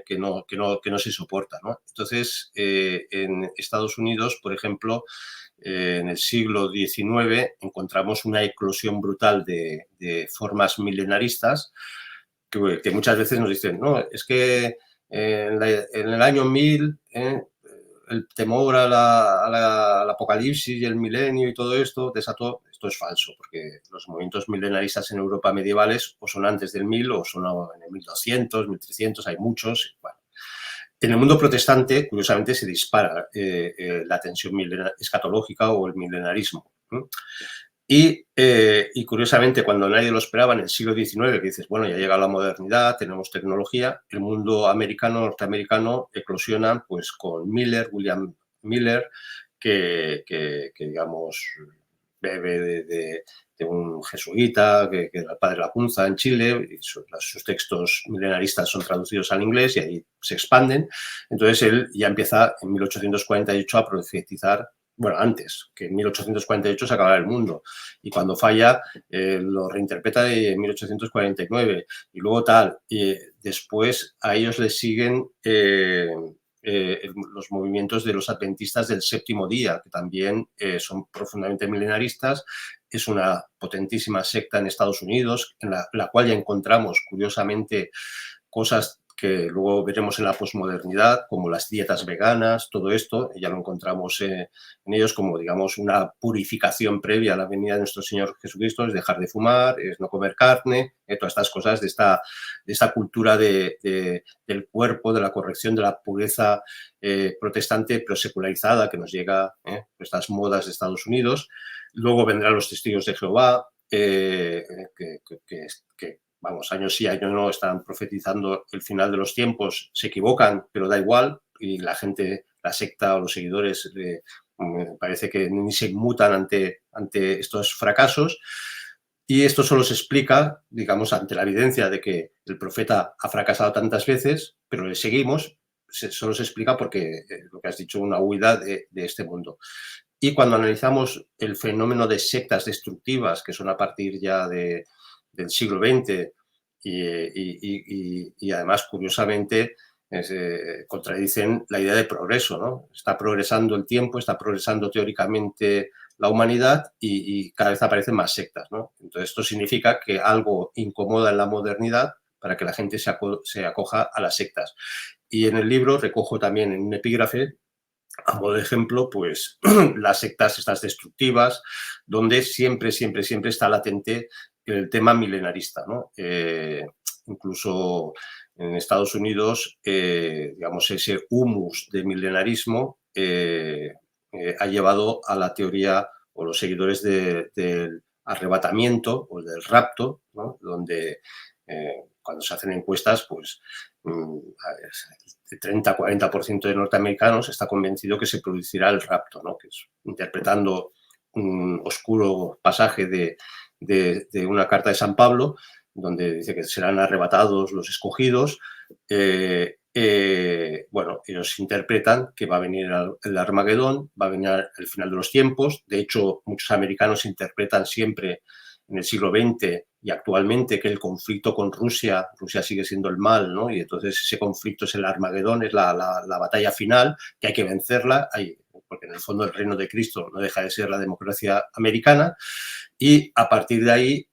que no se soporta, ¿no? Entonces, en Estados Unidos, por ejemplo, en el siglo XIX encontramos una eclosión brutal de formas milenaristas que muchas veces nos dicen, no, es que en el año 1000 el temor al apocalipsis y el milenio y todo esto desató. Esto es falso, porque los movimientos milenaristas en Europa medievales o son antes del 1000 o son en el 1200, 1300, hay muchos. Bueno. En el mundo protestante, curiosamente, se dispara la tensión escatológica o el milenarismo. Y curiosamente, cuando nadie lo esperaba, en el siglo XIX, que dices, bueno, ya llega la modernidad, tenemos tecnología, el mundo norteamericano, eclosiona pues con William Miller, que digamos, bebe de un jesuita que era el padre Lacunza en Chile, y sus textos milenaristas son traducidos al inglés y ahí se expanden. Entonces él ya empieza en 1848 a profetizar, bueno, antes, que en 1848 se acabara el mundo, y cuando falla lo reinterpreta en 1849 y luego tal. Y después a ellos les siguen los movimientos de los adventistas del séptimo día, que también son profundamente milenaristas. Es una potentísima secta en Estados Unidos, en la cual ya encontramos, curiosamente, cosas que luego veremos en la posmodernidad, como las dietas veganas, todo esto, ya lo encontramos en ellos como, digamos, una purificación previa a la venida de nuestro Señor Jesucristo, es dejar de fumar, es no comer carne, todas estas cosas de esta cultura del cuerpo, de la corrección, de la pureza protestante, pero secularizada, que nos llega estas modas de Estados Unidos. Luego vendrán los testigos de Jehová, que vamos, años sí, años no, están profetizando el final de los tiempos, se equivocan, pero da igual, y la gente, la secta o los seguidores parece que ni se inmutan ante estos fracasos. Y esto solo se explica, digamos, ante la evidencia de que el profeta ha fracasado tantas veces, pero le seguimos, solo se explica porque, lo que has dicho, una huida de este mundo. Y cuando analizamos el fenómeno de sectas destructivas, que son a partir ya del siglo XX, y además, curiosamente, contradicen la idea de progreso, ¿no? Está progresando el tiempo, está progresando teóricamente la humanidad y cada vez aparecen más sectas, ¿no? Entonces, esto significa que algo incomoda en la modernidad para que la gente se acoja a las sectas. Y en el libro recojo también en un epígrafe, a modo de ejemplo, pues las sectas estas destructivas, donde siempre, siempre, siempre está latente el tema milenarista, ¿no? Incluso en Estados Unidos, digamos, ese humus de milenarismo ha llevado a la teoría o los seguidores del arrebatamiento o del rapto, ¿no? Donde cuando se hacen encuestas, pues el 30-40% de norteamericanos está convencido que se producirá el rapto, ¿no? Que es interpretando un oscuro pasaje de una carta de San Pablo, donde dice que serán arrebatados los escogidos. Bueno, ellos interpretan que va a venir el Armagedón, va a venir el final de los tiempos. De hecho, muchos americanos interpretan siempre en el siglo XX y actualmente que el conflicto con Rusia sigue siendo el mal, ¿no? Y entonces ese conflicto es el Armagedón, es la batalla final, que hay que vencerla, porque en el fondo el reino de Cristo no deja de ser la democracia americana, y a partir de ahí,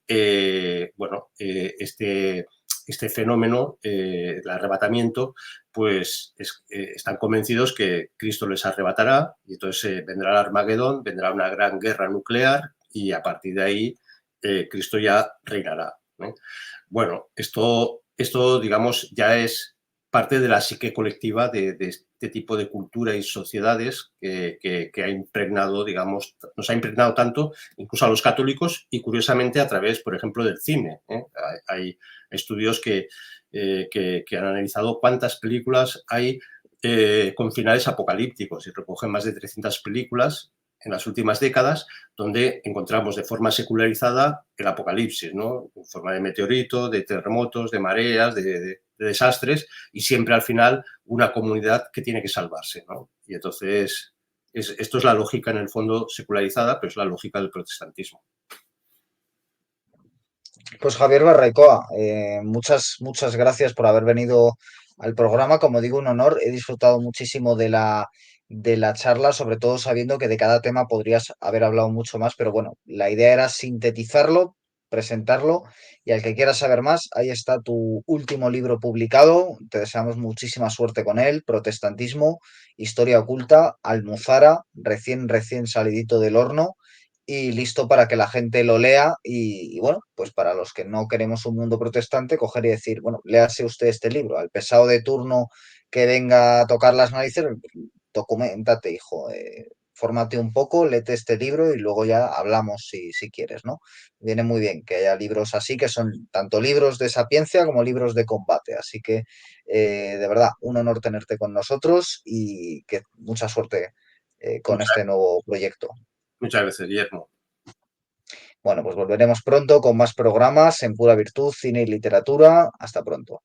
bueno, este fenómeno, el arrebatamiento, pues están convencidos que Cristo les arrebatará y entonces vendrá el Armagedón, vendrá una gran guerra nuclear y a partir de ahí Cristo ya reinará. Bueno, esto, digamos, ya es parte de la psique colectiva de este tipo de cultura y sociedades que ha impregnado, digamos, nos ha impregnado tanto, incluso a los católicos y curiosamente a través, por ejemplo, del cine. Hay estudios que han analizado cuántas películas hay con finales apocalípticos y recogen más de 300 películas en las últimas décadas, donde encontramos de forma secularizada el apocalipsis, ¿no? En forma de meteorito, de terremotos, de mareas, de desastres, y siempre al final una comunidad que tiene que salvarse, ¿no? Y entonces, esto es la lógica en el fondo secularizada, pero es la lógica del protestantismo. Pues Javier Barraicoa, muchas gracias por haber venido al programa. Como digo, un honor. He disfrutado muchísimo de la charla, sobre todo sabiendo que de cada tema podrías haber hablado mucho más, pero bueno, la idea era sintetizarlo, presentarlo y al que quiera saber más, ahí está tu último libro publicado. Te deseamos muchísima suerte con él. Protestantismo, Historia Oculta, Almuzara, recién salidito del horno y listo para que la gente lo lea y, bueno, pues para los que no queremos un mundo protestante, coger y decir, bueno, léase usted este libro, al pesado de turno que venga a tocar las narices, documentate, hijo, fórmate un poco, léete este libro y luego ya hablamos si quieres, ¿no? Viene muy bien que haya libros así, que son tanto libros de sapiencia como libros de combate, así que de verdad, un honor tenerte con nosotros y que mucha suerte con Muchas, este nuevo proyecto. muchas gracias, Guillermo. Bueno, pues volveremos pronto con más programas en Pura Virtud, Cine y Literatura. Hasta pronto.